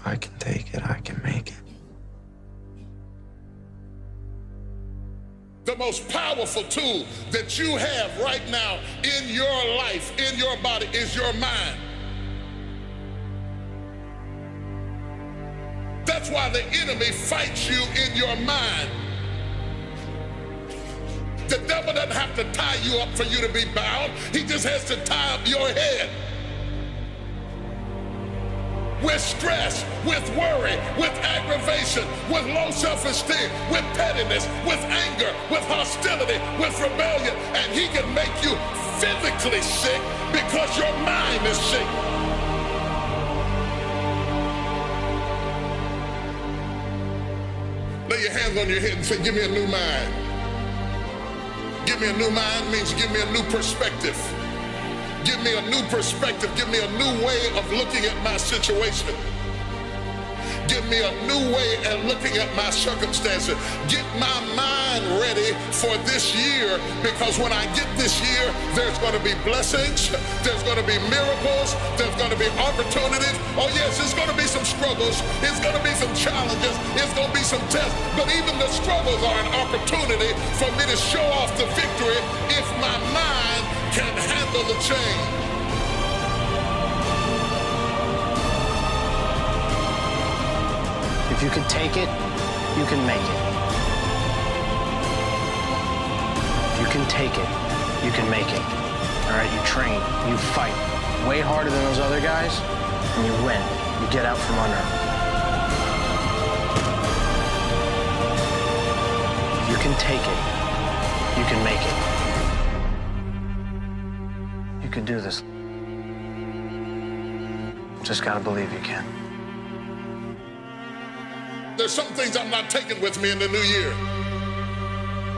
If I can take it, I can make it. The most powerful tool that you have right now in your life, in your body, is your mind. That's why the enemy fights you in your mind. The devil doesn't have to tie you up for you to be bound. He just has to tie up your head. With stress, with worry, with aggravation, with low self-esteem, with pettiness, with anger, with hostility, with rebellion. And he can make you physically sick because your mind is sick. Lay your hands on your head and say, give me a new mind. Give me a new mind means give me a new perspective. Give me a new perspective. Give me a new way of looking at my situation. Give me a new way of looking at my circumstances. Get my mind ready for this year, because when I get this year, there's going to be blessings, there's going to be miracles, there's going to be opportunities. Oh yes, it's going to be some struggles, it's going to be some challenges, it's going to be some tests, but even the struggles are an opportunity for me to show off the victory if my mind can handle the change. If you can take it, you can make it. If you can take it, you can make it. All right, you train, you fight way harder than those other guys, and you win. You get out from under. If you can take it, you can make it. You can do this. Just gotta believe you can. There's some things I'm not taking with me in the new year.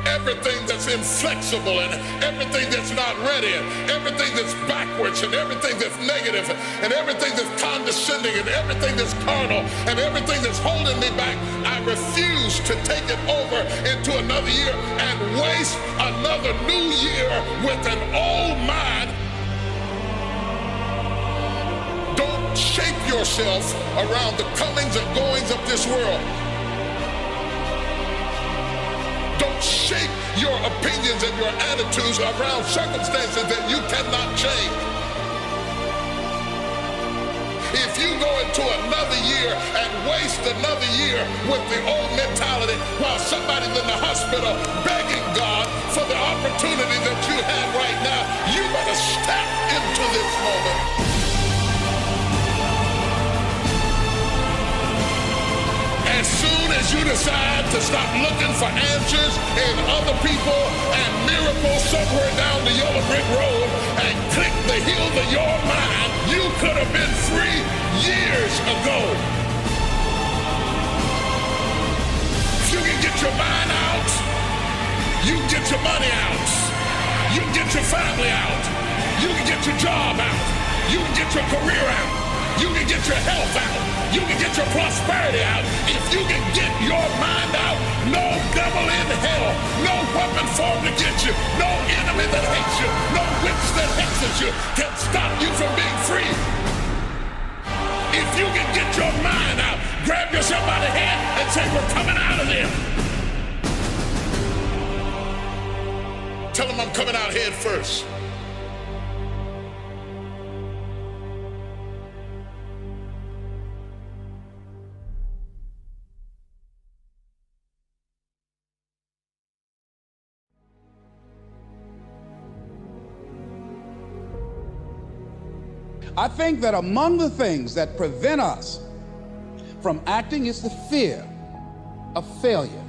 Everything that's inflexible and everything that's not ready and everything that's backwards and everything that's negative and everything that's condescending and everything that's carnal and everything that's holding me back, I refuse to take it over into another year and waste another new year with an old mind. Shape yourself around the comings and goings of this world. Don't shape your opinions and your attitudes around circumstances that you cannot change. If you go into another year and waste another year with the old mentality while somebody's in the hospital begging God for the opportunity that you have right now, you better step into this moment. As soon as you decide to stop looking for answers in other people and miracles somewhere down the yellow brick road and click the heels of your mind, you could have been free years ago. If you can get your mind out, you can get your money out, you can get your family out, you can get your job out, you can get your career out, you can get your health out, you can get your prosperity out. If you can get your mind out, no devil in hell, no weapon formed against you, no enemy that hates you, no witch that hexes you can stop you from being free. If you can get your mind out, grab yourself by the hand and say, we're coming out of there. Tell them I'm coming out head first. I think that among the things that prevent us from acting is the fear of failure.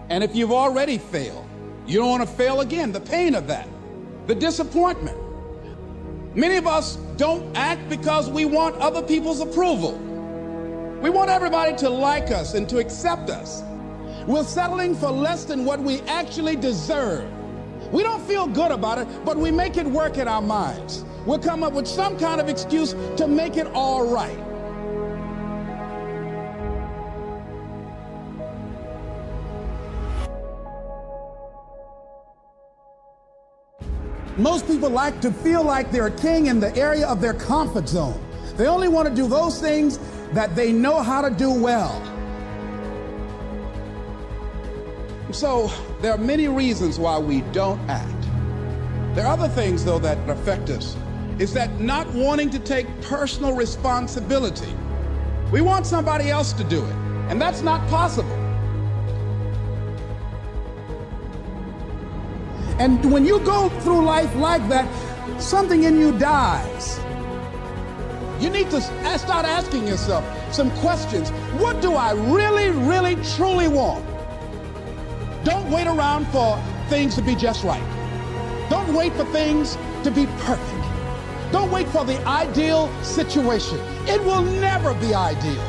And if you've already failed, you don't want to fail again. The pain of that, the disappointment. Many of us don't act because we want other people's approval. We want everybody to like us and to accept us. We're settling for less than what we actually deserve. We don't feel good about it, but we make it work in our minds. We'll come up with some kind of excuse to make it all right. Most people like to feel like they're a king in the area of their comfort zone. They only want to do those things that they know how to do well. So there are many reasons why we don't act. There are other things, though, that affect us. Is that not wanting to take personal responsibility. We want somebody else to do it, and that's not possible. And when you go through life like that, something in you dies. You need to start asking yourself some questions. What do I really, really, truly want? Don't wait around for things to be just right. Don't wait for things to be perfect. Don't wait for the ideal situation. It will never be ideal.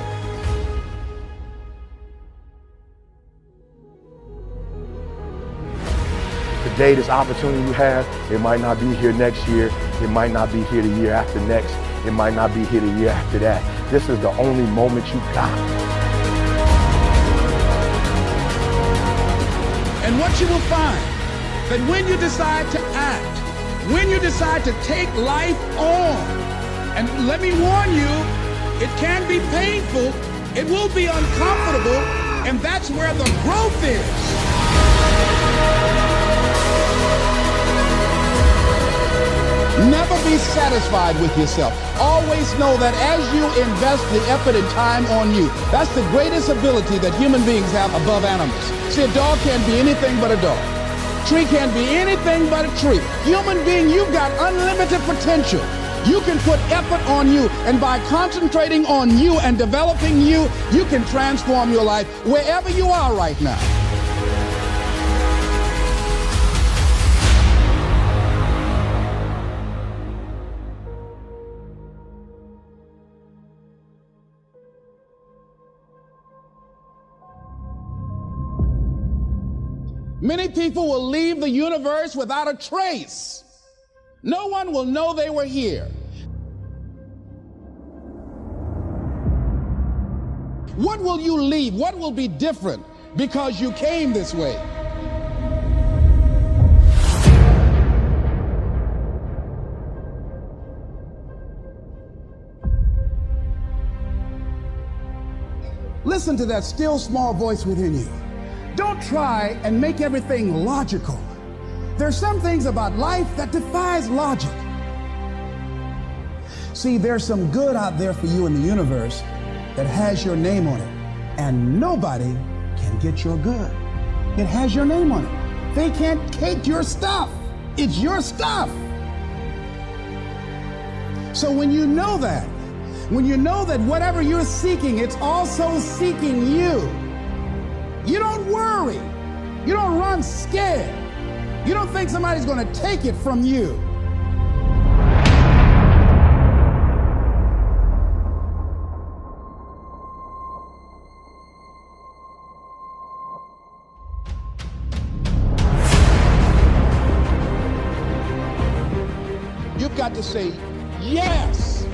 Today, this opportunity you have, it might not be here next year. It might not be here the year after next. It might not be here the year after that. This is the only moment you got. And what you will find, that when you decide to act, when you decide to take life on, and let me warn you, it can be painful, it will be uncomfortable, and that's where the growth is. Never be satisfied with yourself. Always know that as you invest the effort and time on you, that's the greatest ability that human beings have above animals. See, a dog can't be anything but a dog. Tree can't be anything but a tree. Human being, you've got unlimited potential. You can put effort on you, and by concentrating on you and developing you, you can transform your life wherever you are right now. Many people will leave the universe without a trace. No one will know they were here. What will you leave? What will be different because you came this way? Listen to that still small voice within you. Don't try and make everything logical. There's some things about life that defies logic. See, there's some good out there for you in the universe that has your name on it, and nobody can get your good. It has your name on it. They can't take your stuff. It's your stuff. So when you know that whatever you're seeking, it's also seeking you. You don't worry. You don't run scared. You don't think somebody's going to take it from you. You've got to say yes.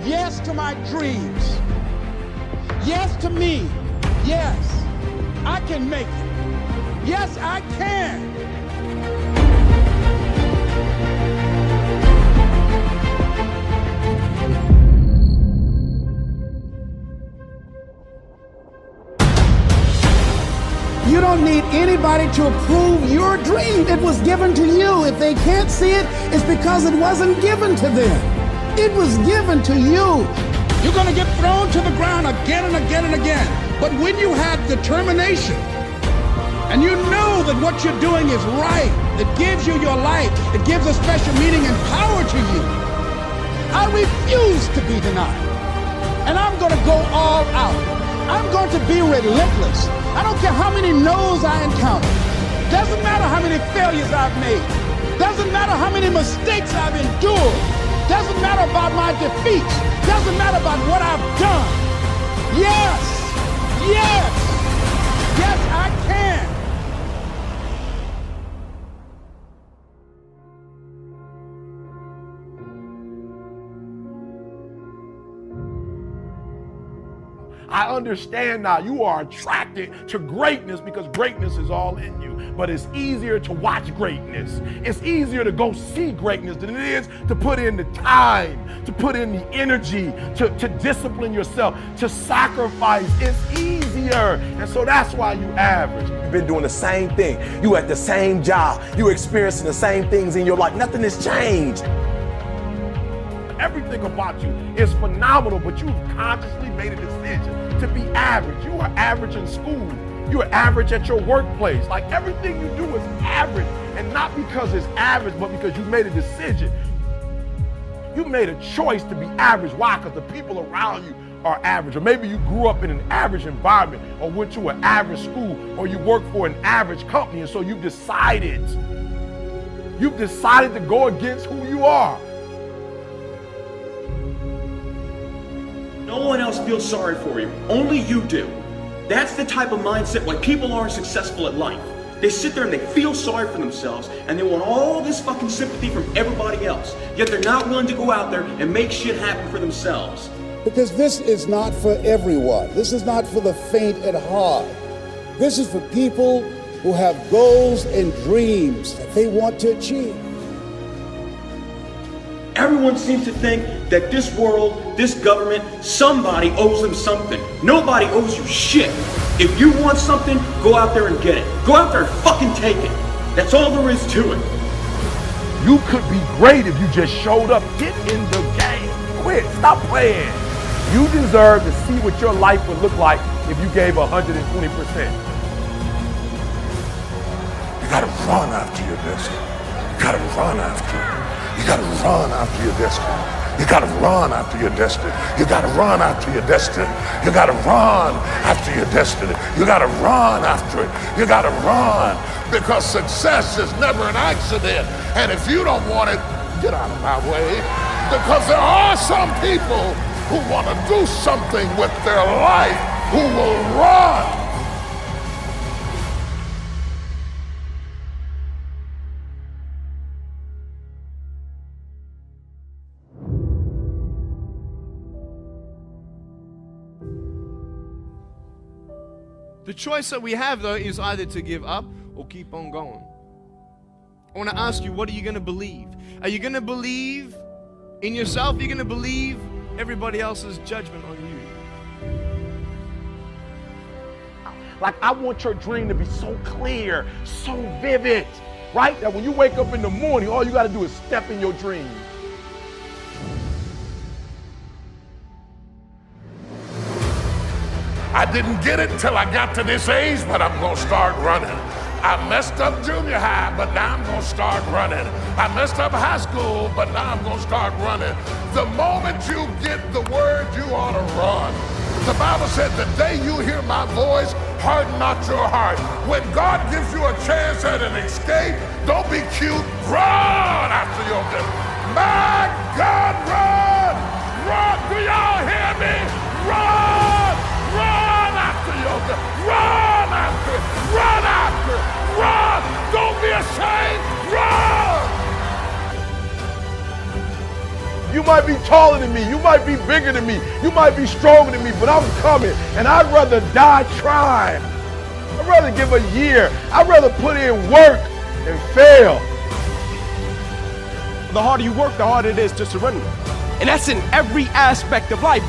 Yes to my dreams. Yes to me. Yes. I can make it. Yes, I can. You don't need anybody to approve your dream. It was given to you. If they can't see it, it's because it wasn't given to them. It was given to you. You're going to get thrown to the ground again and again and again. But when you have determination and you know that what you're doing is right, it gives you your life, it gives a special meaning and power to you. I refuse to be denied. And I'm going to go all out. I'm going to be relentless. I don't care how many no's I encounter. Doesn't matter how many failures I've made. Doesn't matter how many mistakes I've endured. Doesn't matter about my defeats. Doesn't matter about what I've done. Yes! Yes! Yes, I can! I understand now you are attracted to greatness because greatness is all in you. But it's easier to watch greatness. It's easier to go see greatness than it is to put in the time, to put in the energy, to discipline yourself, to sacrifice. It's easier. And so that's why you average. You've been doing the same thing. You at the same job. You're experiencing the same things in your life. Nothing has changed. Everything about you is phenomenal, but you've consciously made a decision to be average. You are average in school. You are average at your workplace. Like everything you do is average. And not because it's average, but because you made a decision. You made a choice to be average. Why? Because the people around you are average. Or maybe you grew up in an average environment, or went to an average school, or you work for an average company, and so you've decided to go against who you are. No one else feels sorry for you. Only you do. That's the type of mindset why people aren't successful at life. They sit there and they feel sorry for themselves and they want all this fucking sympathy from everybody else. Yet they're not willing to go out there and make shit happen for themselves. Because this is not for everyone. This is not for the faint at heart. This is for people who have goals and dreams that they want to achieve. Everyone seems to think that this world, this government, somebody owes them something. Nobody owes you shit. If you want something, go out there and get it. Go out there and fucking take it. That's all there is to it. You could be great if you just showed up. Get in the game. Quit. Stop playing. You deserve to see what your life would look like if you gave 120%. You gotta run after your destiny. You gotta run after it. You gotta run after your destiny. You gotta run after your destiny. You gotta run after your destiny. You gotta run after your destiny. You gotta run after it. You gotta run, because success is never an accident. And if you don't want it, get out of my way. Because there are some people who want to do something with their life who will run. The choice that we have, though, is either to give up or keep on going. I want to ask you, what are you going to believe? Are you going to believe in yourself? Are you going to believe everybody else's judgment on you? Like, I want your dream to be so clear, so vivid, right? That when you wake up in the morning, all you got to do is step in your dream. I didn't get it till I got to this age, but I'm gonna start running. I messed up junior high, but now I'm gonna start running. I messed up high school, but now I'm gonna start running. The moment you get the word, you ought to run. The Bible said, the day you hear my voice, harden not your heart. When God gives you a chance at an escape, don't be cute, run after your destiny. My God, run! Run! Do y'all hear me? Run! Run after your destiny. Run after it! Run after it! Run! Don't be ashamed! Run! You might be taller than me, you might be bigger than me, you might be stronger than me, but I'm coming, and I'd rather die trying. I'd rather give a year. I'd rather put in work than fail. The harder you work, the harder it is to surrender. And that's in every aspect of life.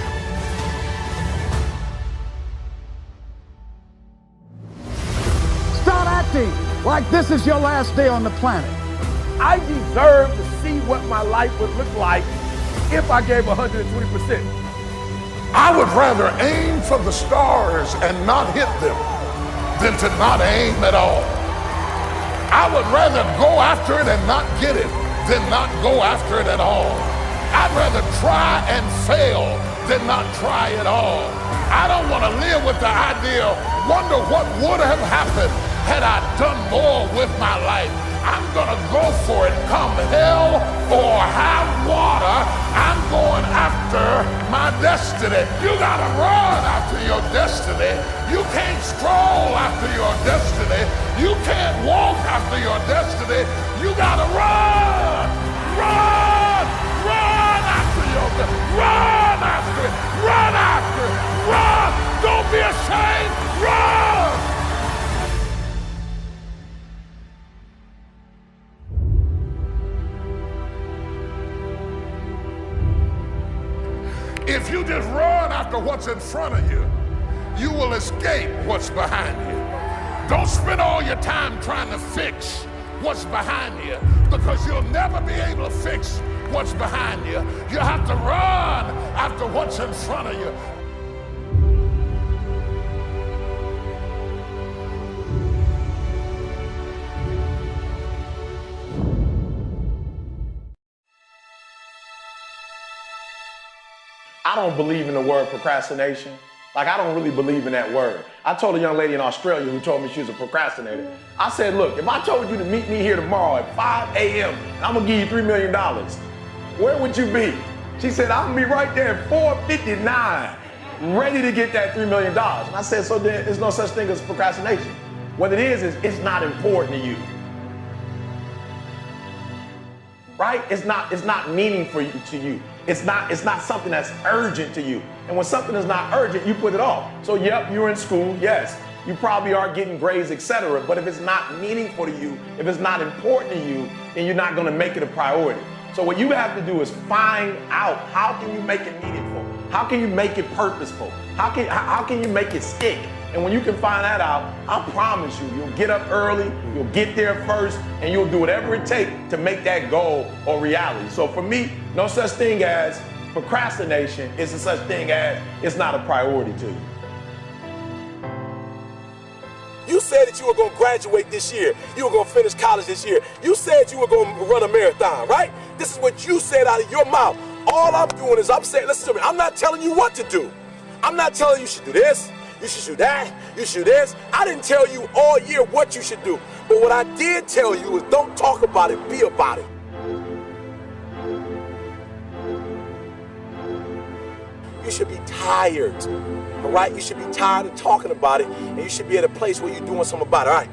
Start acting like this is your last day on the planet. I deserve to see what my life would look like if I gave 120%. I would rather aim for the stars and not hit them than to not aim at all. I would rather go after it and not get it than not go after it at all. I'd rather try and fail than not try at all. I don't want to live with the idea, wonder what would have happened had I done more with my life. I'm gonna go for it, come hell or high water. I'm going after my destiny. You gotta run after your destiny. You can't stroll after your destiny. You can't walk after your destiny. You gotta run, run, run after your destiny. Run after it, run after it, run. If you just run after what's in front of you, you will escape what's behind you. Don't spend all your time trying to fix what's behind you, because you'll never be able to fix what's behind you. You have to run after what's in front of you. I don't believe in the word procrastination. Like, I don't really believe in that word. I told a young lady in Australia who told me she was a procrastinator. I said, look, if I told you to meet me here tomorrow at 5 a.m. and I'm gonna give you $3 million, where would you be? She said, I'm gonna be right there at 4:59, ready to get that $3 million. And I said, so then there's no such thing as procrastination. What it is it's not important to you. Right? It's not meaningful to you. It's not something that's urgent to you. And when something is not urgent, you put it off. So yep, you're in school, yes. You probably are getting grades, etc. But if it's not meaningful to you, if it's not important to you, then you're not gonna make it a priority. So what you have to do is find out, how can you make it meaningful? How can you make it purposeful? How can you make it stick? And when you can find that out, I promise you, you'll get up early, you'll get there first, and you'll do whatever it takes to make that goal a reality. So for me, no such thing as procrastination. It's a such thing as it's not a priority to you. You said that you were going to graduate this year. You were going to finish college this year. You said you were going to run a marathon, right? This is what you said out of your mouth. All I'm doing is I'm saying, listen to me, I'm not telling you what to do. I'm not telling you should do this, you should do that, you should do this. I didn't tell you all year what you should do. But what I did tell you is don't talk about it, be about it. You should be tired, all right? You should be tired of talking about it, and you should be at a place where you're doing something about it, all right?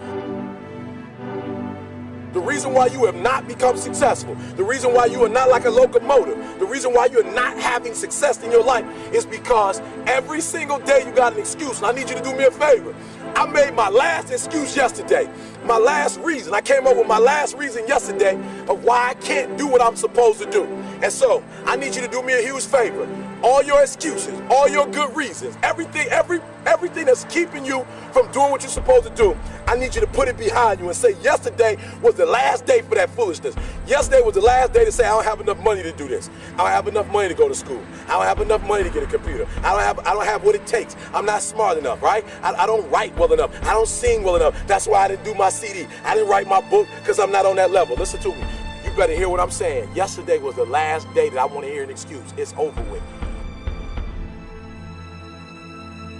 The reason why you have not become successful, the reason why you are not like a locomotive, the reason why you're not having success in your life is because every single day you got an excuse. And I need you to do me a favor. I made my last excuse yesterday, my last reason. I came up with my last reason yesterday of why I can't do what I'm supposed to do. And so I need you to do me a huge favor. All your excuses, all your good reasons, everything that's keeping you from doing what you're supposed to do, I need you to put it behind you and say, yesterday was the last day for that foolishness. Yesterday was the last day to say, I don't have enough money to do this. I don't have enough money to go to school. I don't have enough money to get a computer. I don't have what it takes. I'm not smart enough, right? I don't write well enough. I don't sing well enough. That's why I didn't do my CD. I didn't write my book because I'm not on that level. Listen to me. You better hear what I'm saying. Yesterday was the last day that I want to hear an excuse. It's over with.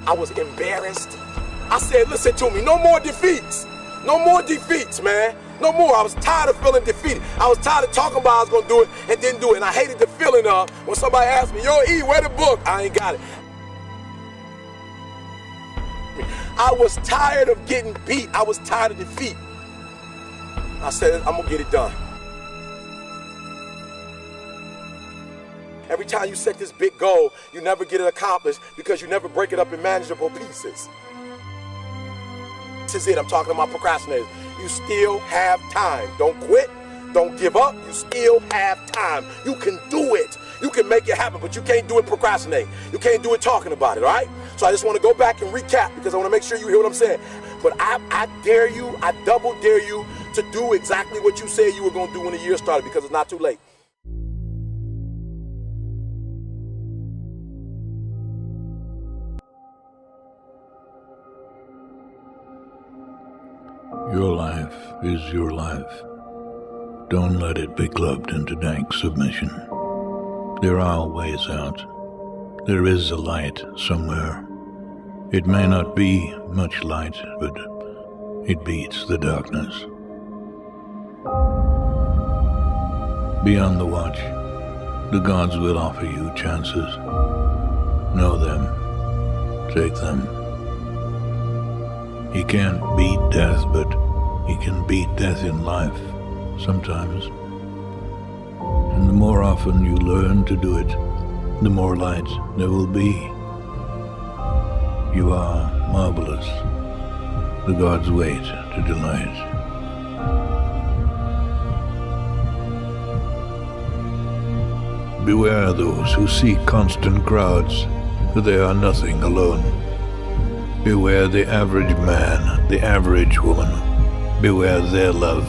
I was embarrassed. I said, listen to me, no more defeats. No more defeats, man. No more. I was tired of feeling defeated. I was tired of talking about I was going to do it and didn't do it. And I hated the feeling of when somebody asked me, yo, E, where the book? I ain't got it. I was tired of getting beat. I was tired of defeat. I said, I'm going to get it done. Every time you set this big goal, you never get it accomplished because you never break it up in manageable pieces. This is it. I'm talking about procrastinators. You still have time. Don't quit. Don't give up. You still have time. You can do it. You can make it happen, but you can't do it procrastinating. You can't do it talking about it, all right? So I just want to go back and recap because I want to make sure you hear what I'm saying. But I dare you, I double dare you to do exactly what you said you were going to do when the year started because it's not too late. Your life is your life. Don't let it be clubbed into dank submission. There are ways out. There is a light somewhere. It may not be much light, but it beats the darkness. Be on the watch. The gods will offer you chances. Know them. Take them. He can't beat death, but he can beat death in life, sometimes. And the more often you learn to do it, the more light there will be. You are marvelous. The gods wait to delight. beware those who seek constant crowds, for they are nothing alone. Beware the average man, the average woman. Beware their love.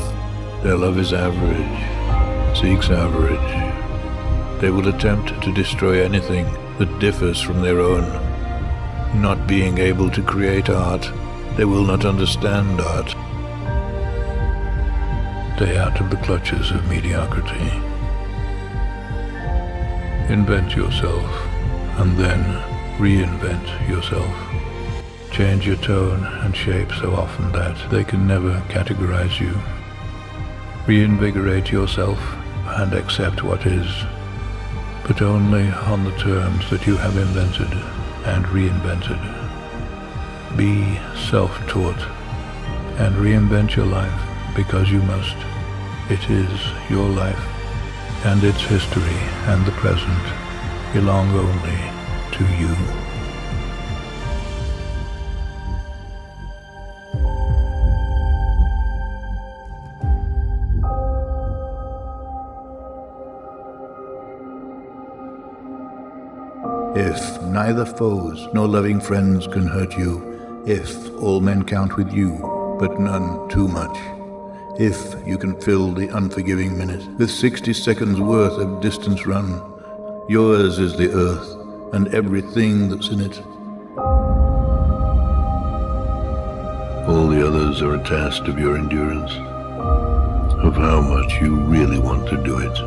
Their love is average, seeks average. They will attempt to destroy anything that differs from their own. Not being able to create art, they will not understand art. Stay out of the clutches of mediocrity. Invent yourself, and then reinvent yourself. Change your tone and shape so often that they can never categorize you. Reinvigorate yourself and accept what is, but only on the terms that you have invented and reinvented. Be self-taught and reinvent your life because you must. It is your life, and its history and the present belong only to you. If neither foes nor loving friends can hurt you, if all men count with you, but none too much, if you can fill the unforgiving minute with 60 seconds worth of distance run, yours is the earth and everything that's in it. All the others are a test of your endurance, of how much you really want to do it.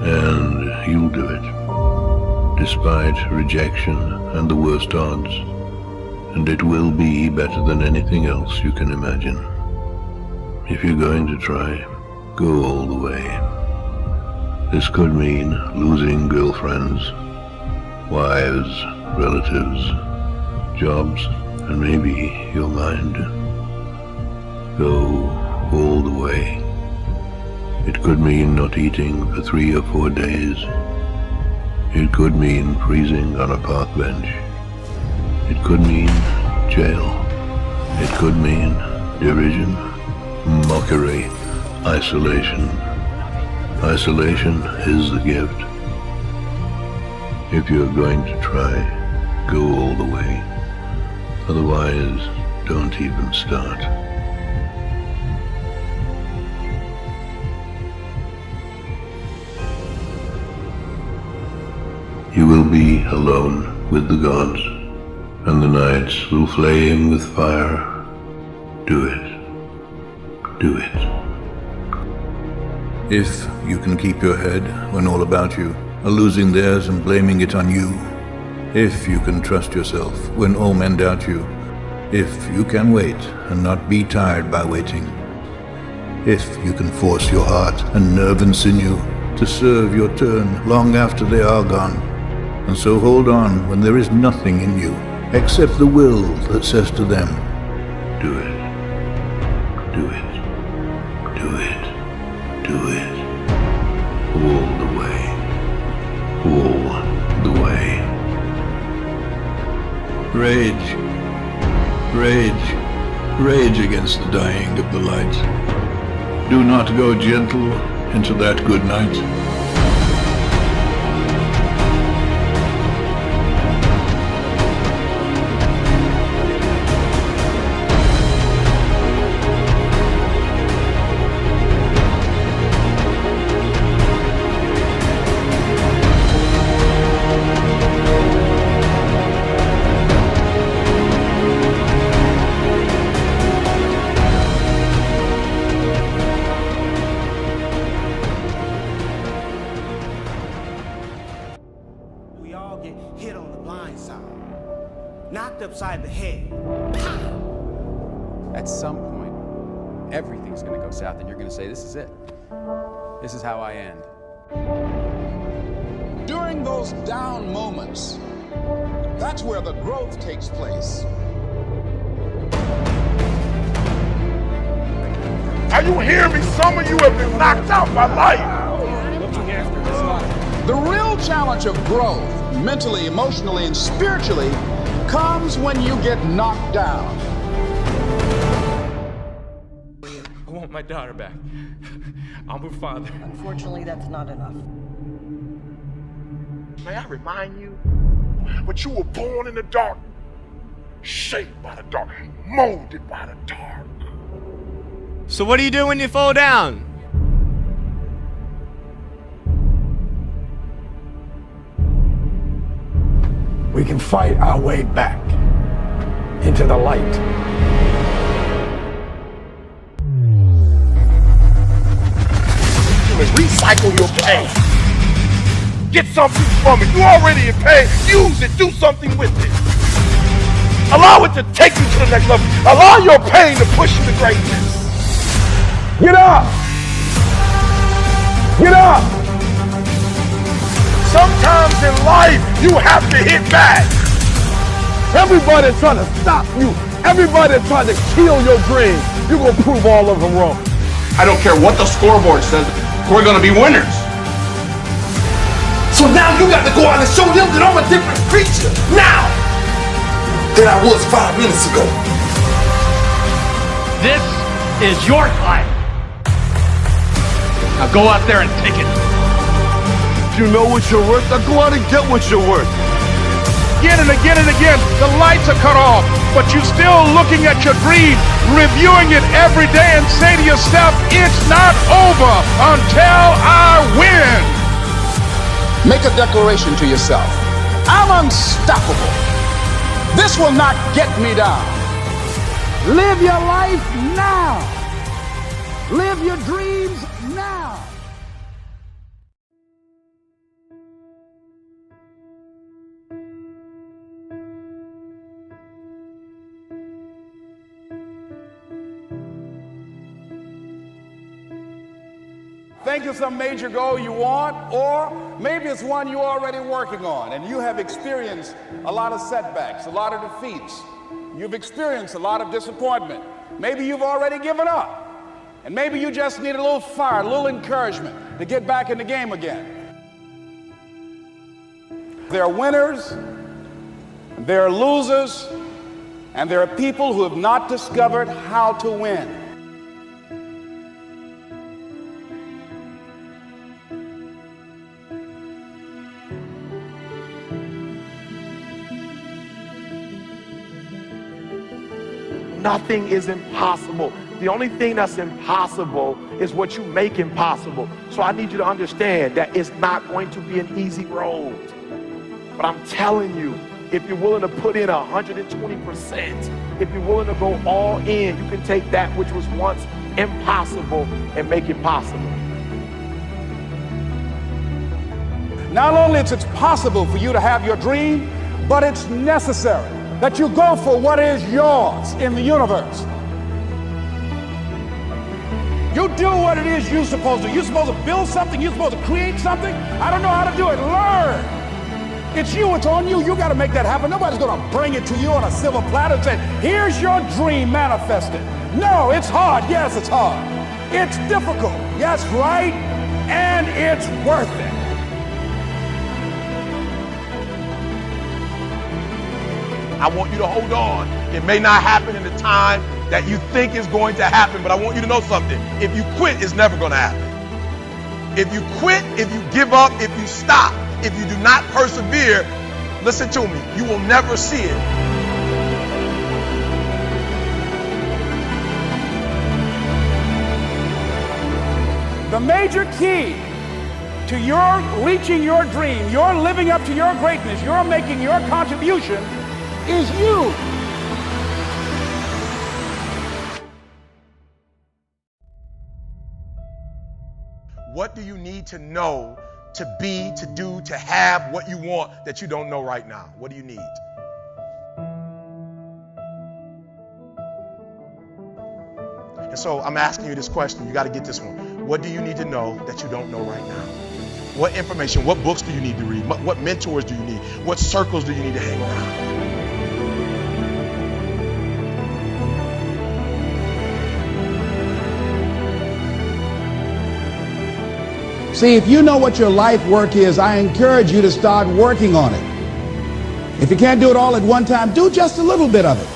And you'll do it, despite rejection and the worst odds. And it will be better than anything else you can imagine. If you're going to try, go all the way. This could mean losing girlfriends, wives, relatives, jobs, and maybe your mind. Go all the way. It could mean not eating for 3 or 4 days. It could mean freezing on a park bench. It could mean jail. It could mean derision, mockery, isolation. Isolation is the gift. If you're going to try, go all the way. Otherwise, don't even start. You will be alone with the gods, and the nights will flame with fire. Do it. Do it. If you can keep your head when all about you are losing theirs and blaming it on you. If you can trust yourself when all men doubt you. If you can wait and not be tired by waiting. If you can force your heart and nerve and sinew to serve your turn long after they are gone. And so hold on when there is nothing in you except the will that says to them, do it. Do it. Do it. Do it. All the way. All the way. Rage. Rage. Rage against the dying of the light. Do not go gentle into that good night. Upside the head. At some point, everything's going to go south, and you're going to say, this is it. This is how I end. During those down moments, that's where the growth takes place. Are you hearing me? Some of you have been knocked out by life. Looking after this life. The real challenge of growth, mentally, emotionally, and spiritually, comes when you get knocked down. I want my daughter back. I'm her father. Unfortunately, that's not enough. May I remind you? But you were born in the dark, shaped by the dark, molded by the dark. So what do you do when you fall down? We can fight our way back into the light. You can recycle your pain. Get something from it. You already in pain. Use it. Do something with it. Allow it to take you to the next level. Allow your pain to push you to greatness. Get up. Get up. Sometimes in life, you have to hit back. Everybody trying to stop you. Everybody trying to kill your dreams. You're going to prove all of them wrong. I don't care what the scoreboard says. We're going to be winners. So now you got to go out and show them that I'm a different creature now than I was 5 minutes ago. This is your time. Now go out there and take it. If you know what you're worth, now go out and get what you're worth. Again and again and again, the lights are cut off, but you're still looking at your dream, reviewing it every day and say to yourself, it's not over until I win. Make a declaration to yourself. I'm unstoppable. This will not get me down. Live your life now. Live your dreams now. Think of some major goal you want, or maybe it's one you're already working on and you have experienced a lot of setbacks, a lot of defeats. You've experienced a lot of disappointment. Maybe you've already given up. And maybe you just need a little fire, a little encouragement to get back in the game again. There are winners, there are losers, and there are people who have not discovered how to win. Nothing is impossible. The only thing that's impossible is what you make impossible. So I need you to understand that it's not going to be an easy road. But I'm telling you, if you're willing to put in 120%, if you're willing to go all in, you can take that which was once impossible and make it possible. Not only is it possible for you to have your dream, but it's necessary that you go for what is yours in the universe. You do what it is you're supposed to. You're supposed to build something. You're supposed to create something. I don't know how to do it. Learn. It's you. It's on you. You got to make that happen. Nobody's going to bring it to you on a silver platter and say, here's your dream manifested. No, it's hard. Yes, it's hard. It's difficult. Yes, right. And it's worth it. I want you to hold on. It may not happen in the time that you think is going to happen, but I want you to know something. If you quit, it's never going to happen. If you quit, if you give up, if you stop, if you do not persevere, listen to me, you will never see it. The major key to your reaching your dream, your living up to your greatness, your making your contribution is you. What do you need to know to be, to do, to have what you want that you don't know right now? What do you need? And so I'm asking you this question. You got to get this one. What do you need to know that you don't know right now? What information, what books do you need to read? What mentors do you need? What circles do you need to hang around? See, if you know what your life work is, I encourage you to start working on it. If you can't do it all at one time, do just a little bit of it.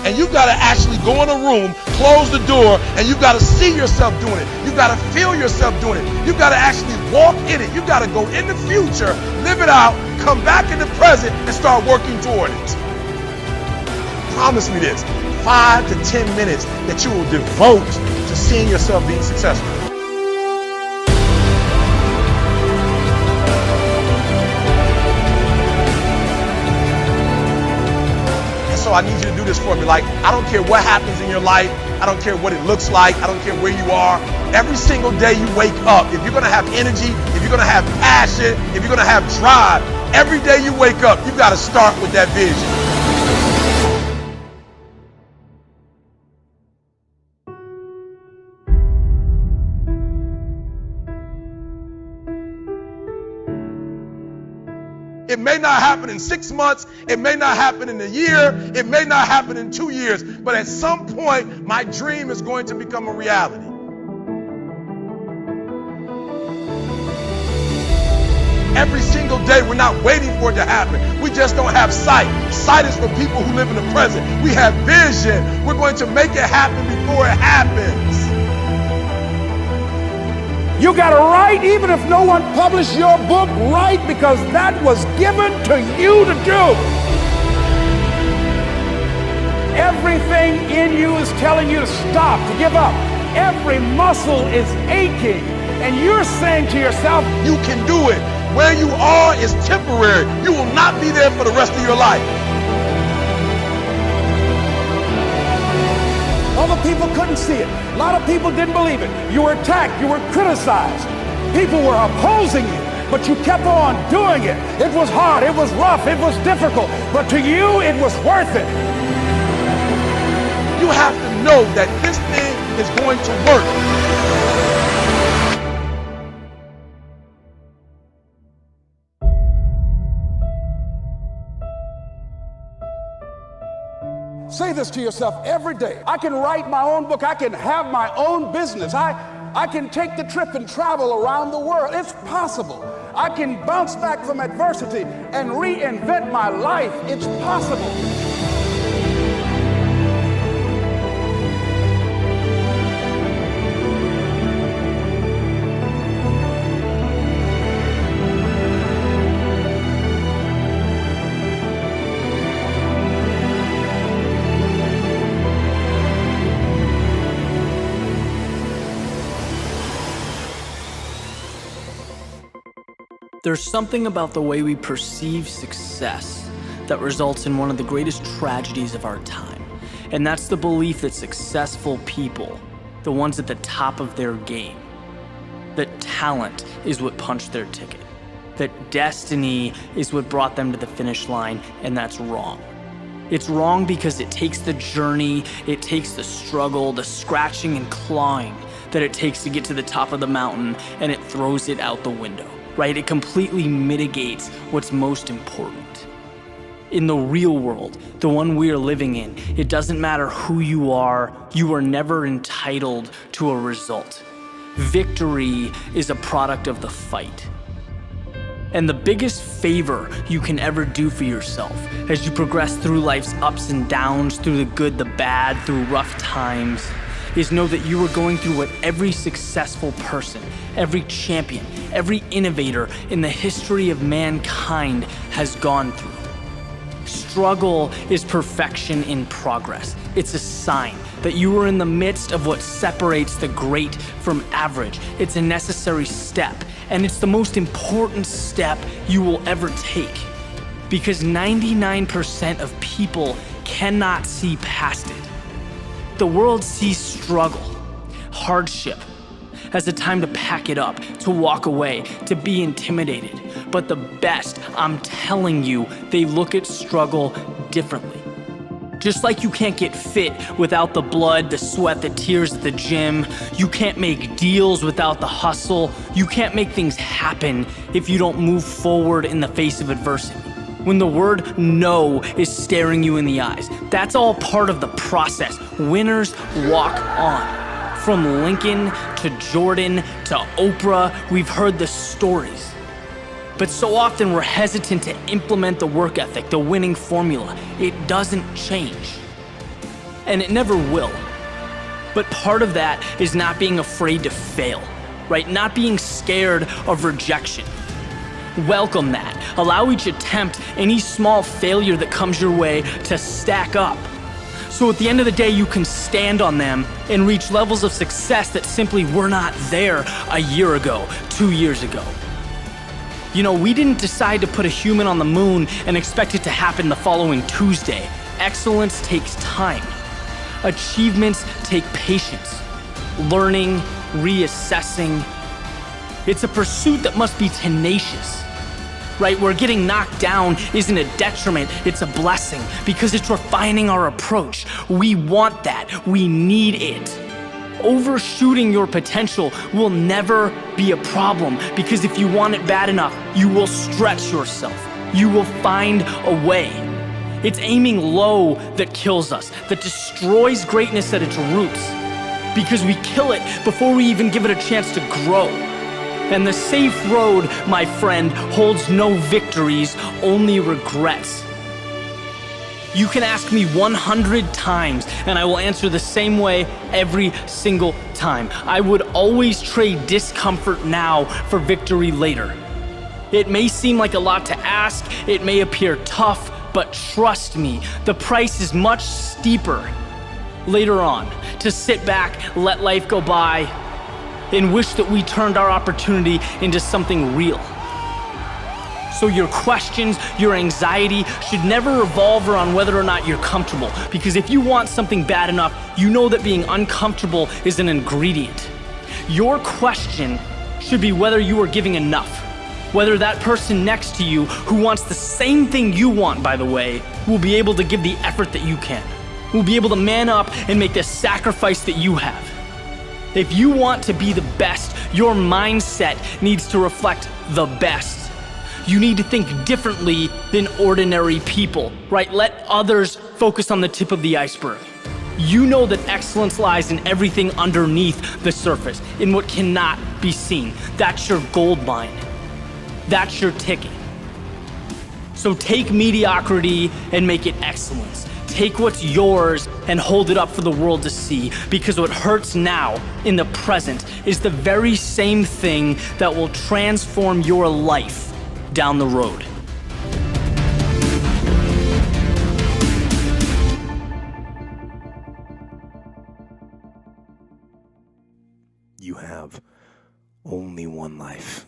And you got to actually go in a room, close the door, and you got to see yourself doing it. You got to feel yourself doing it. You got to actually walk in it. You got to go in the future, live it out, come back in the present, and start working toward it. Promise me this, 5 to 10 minutes that you will devote to seeing yourself being successful. So I need you to do this for me. Like, I don't care what happens in your life. I don't care what it looks like. I don't care where you are. Every single day you wake up, if you're going to have energy, if you're going to have passion, if you're going to have drive, every day you wake up, you got to start with that vision. It may not happen in 6 months. It may not happen in a year. It may not happen in 2 years. But at some point, my dream is going to become a reality. Every single day, we're not waiting for it to happen. We just don't have sight. Sight is for people who live in the present. We have vision. We're going to make it happen before it happens. You got to write, even if no one published your book, write, because that was given to you to do. Everything in you is telling you to stop, to give up. Every muscle is aching, and you're saying to yourself, you can do it. Where you are is temporary. You will not be there for the rest of your life. Other people couldn't see it. A lot of people didn't believe it. You were attacked. You were criticized. People were opposing you, but you kept on doing it. It was hard. It was rough. It was difficult. But to you, it was worth it. You have to know that this thing is going to work. Say this to yourself every day. I can write my own book. I can have my own business. I can take the trip and travel around the world. It's possible. I can bounce back from adversity and reinvent my life. It's possible. There's something about the way we perceive success that results in one of the greatest tragedies of our time. And that's the belief that successful people, the ones at the top of their game, that talent is what punched their ticket, that destiny is what brought them to the finish line, and that's wrong. It's wrong because it takes the journey, it takes the struggle, the scratching and clawing that it takes to get to the top of the mountain, and it throws it out the window. Right? It completely mitigates what's most important. In the real world, the one we are living in, it doesn't matter who you are never entitled to a result. Victory is a product of the fight. And the biggest favor you can ever do for yourself as you progress through life's ups and downs, through the good, the bad, through rough times, is know that you are going through what every successful person, every champion, every innovator in the history of mankind has gone through. Struggle is perfection in progress. It's a sign that you are in the midst of what separates the great from average. It's a necessary step, and it's the most important step you will ever take. Because 99% of people cannot see past it. The world sees struggle, hardship, as a time to pack it up, to walk away, to be intimidated. But the best, I'm telling you, they look at struggle differently. Just like you can't get fit without the blood, the sweat, the tears at the gym. You can't make deals without the hustle. You can't make things happen if you don't move forward in the face of adversity. When the word no is staring you in the eyes, that's all part of the process. Winners walk on. From Lincoln to Jordan to Oprah, we've heard the stories. But so often we're hesitant to implement the work ethic, the winning formula. It doesn't change. and it never will. But part of that is not being afraid to fail, right? Not being scared of rejection. Welcome that. Allow each attempt, any small failure that comes your way, to stack up. So at the end of the day, you can stand on them and reach levels of success that simply were not there a year ago, 2 years ago. You know, we didn't decide to put a human on the moon and expect it to happen the following Tuesday. Excellence takes time. Achievements take patience, learning, reassessing. It's a pursuit that must be tenacious, right? Where getting knocked down isn't a detriment, it's a blessing because it's refining our approach. We want that, we need it. Overshooting your potential will never be a problem because if you want it bad enough, you will stretch yourself. You will find a way. It's aiming low that kills us, that destroys greatness at its roots because we kill it before we even give it a chance to grow. And the safe road, my friend, holds no victories, only regrets. You can ask me 100 times, and I will answer the same way every single time. I would always trade discomfort now for victory later. It may seem like a lot to ask, it may appear tough, but trust me, the price is much steeper later on. To sit back, let life go by, and wish that we turned our opportunity into something real. So your questions, your anxiety should never revolve around whether or not you're comfortable. Because if you want something bad enough, you know that being uncomfortable is an ingredient. Your question should be whether you are giving enough. Whether that person next to you, who wants the same thing you want, by the way, will be able to give the effort that you can. Will be able to man up and make the sacrifice that you have. If you want to be the best, your mindset needs to reflect the best. You need to think differently than ordinary people, right? Let others focus on the tip of the iceberg. You know that excellence lies in everything underneath the surface, in what cannot be seen. That's your gold mine. That's your ticket. So take mediocrity and make it excellence. Take what's yours and hold it up for the world to see, because what hurts now in the present is the very same thing that will transform your life down the road. You have only one life,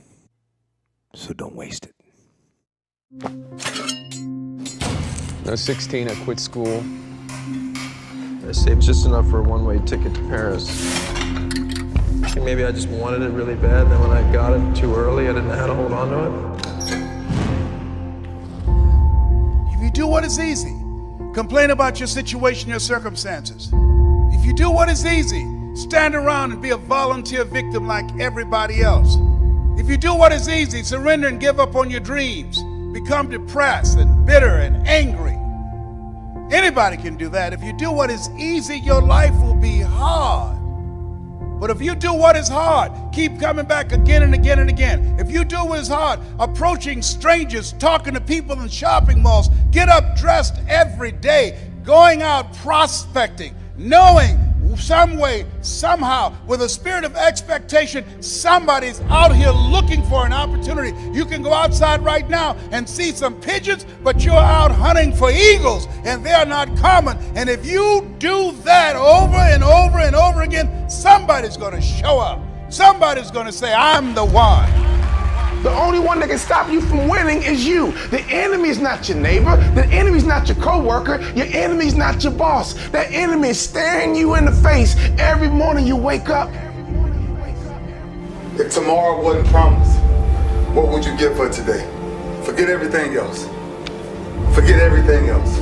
so don't waste it. I was 16, I quit school. I saved just enough for a one-way ticket to Paris. I think maybe I just wanted it really bad, then when I got it too early, I didn't know how to hold on to it. If you do what is easy, complain about your situation, your circumstances. If you do what is easy, stand around and be a volunteer victim like everybody else. If you do what is easy, surrender and give up on your dreams, become depressed and bitter and angry. Anybody can do that. If you do what is easy, your life will be hard. But if you do what is hard, keep coming back again and again and again. If you do what is hard, approaching strangers, talking to people in shopping malls, get up dressed every day, going out prospecting, knowing some way, somehow, with a spirit of expectation, somebody's out here looking for an opportunity. You can go outside right now and see some pigeons, but you're out hunting for eagles, and they're not common. And if you do that over and over and over again, somebody's going to show up. Somebody's going to say, I'm the one. The only one that can stop you from winning is you. The enemy is not your neighbor. The enemy is not your coworker. Your enemy is not your boss. That enemy is staring you in the face every morning you wake up. If tomorrow wasn't promised, what would you give for today? Forget everything else. Forget everything else.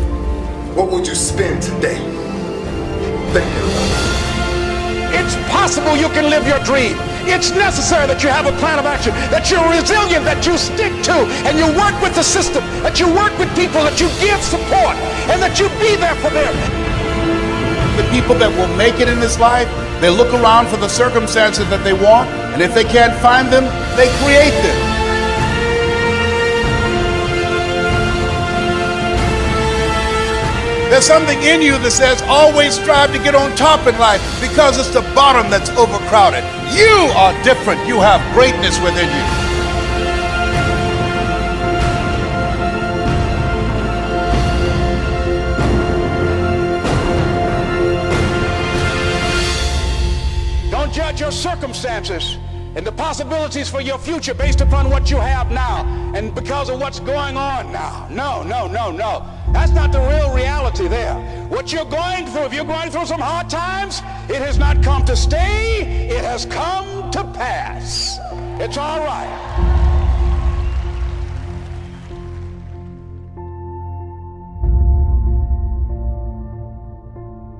What would you spend today? Think about it. It's possible you can live your dream. It's necessary that you have a plan of action, that you're resilient, that you stick to, and you work with the system, that you work with people, that you give support, and that you be there for them. The people that will make it in this life, they look around for the circumstances that they want, and if they can't find them, they create them. There's something in you that says always strive to get on top in life because it's the bottom that's overcrowded. You are different. You have greatness within you. Don't judge your circumstances and the possibilities for your future based upon what you have now and because of what's going on now. No. That's not the real reality there. What you're going through, if you're going through some hard times, it has not come to stay, it has come to pass. It's all right.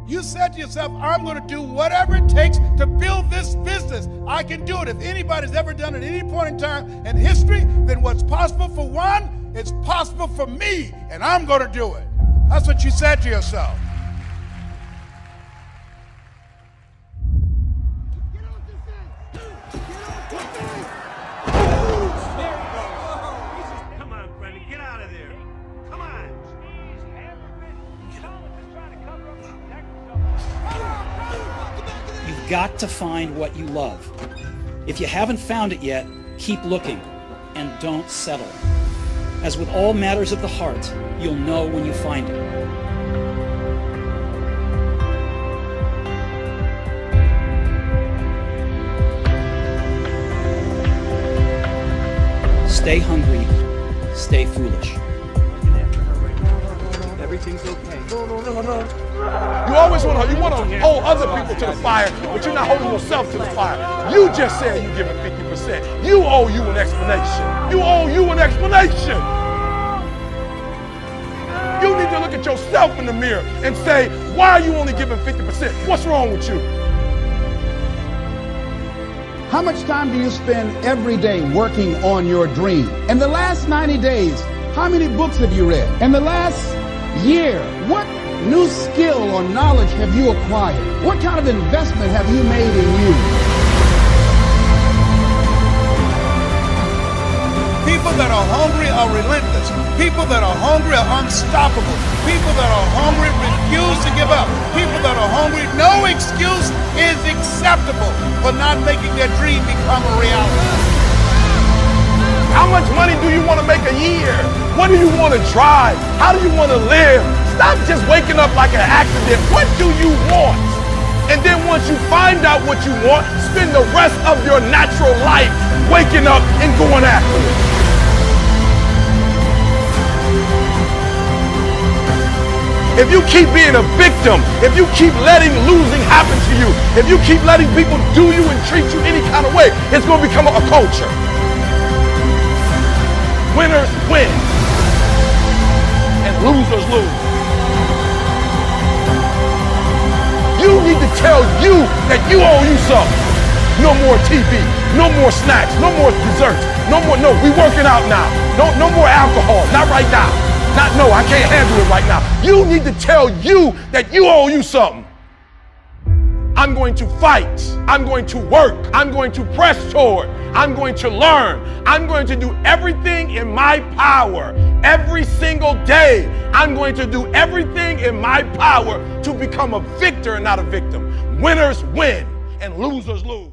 You said to yourself, I'm going to do whatever it takes to build this business. I can do it. If anybody's ever done it at any point in time in history, then what's possible for one, it's possible for me, and I'm going to do it. That's what you said to yourself. Come on, Brendan, get out of there. Come on. You've got to find what you love. If you haven't found it yet, keep looking and don't settle. As with all matters of the heart, you'll know when you find it. Stay hungry, stay foolish. Everything's okay. No. You always want to hold other people to the fire, but you're not holding yourself to the fire. You just said you're giving 50%. You owe you an explanation. You owe you an explanation. You need to look at yourself in the mirror and say, why are you only giving 50%? What's wrong with you? How much time do you spend every day working on your dream? In the last 90 days, how many books have you read? In the last year, what new skill or knowledge have you acquired? What kind of investment have you made in you? People that are hungry are relentless. People that are hungry are unstoppable. People that are hungry refuse to give up. People that are hungry, no excuse is acceptable for not making their dream become a reality. How much money do you want to make a year? What do you want to drive? How do you want to live? Stop just waking up like an accident. What do you want? And then once you find out what you want, spend the rest of your natural life waking up and going after it. If you keep being a victim, if you keep letting losing happen to you, if you keep letting people do you and treat you any kind of way, it's going to become a culture. Winners win and losers lose. You need to tell you that you owe you something. No more TV, no more snacks, no more desserts, no, we working out now. No more alcohol, not right now. No, I can't handle it right now. You need to tell you that you owe you something. I'm going to fight. I'm going to work. I'm going to press toward. I'm going to learn. I'm going to do everything in my power every single day. I'm going to do everything in my power to become a victor and not a victim. Winners win and losers lose.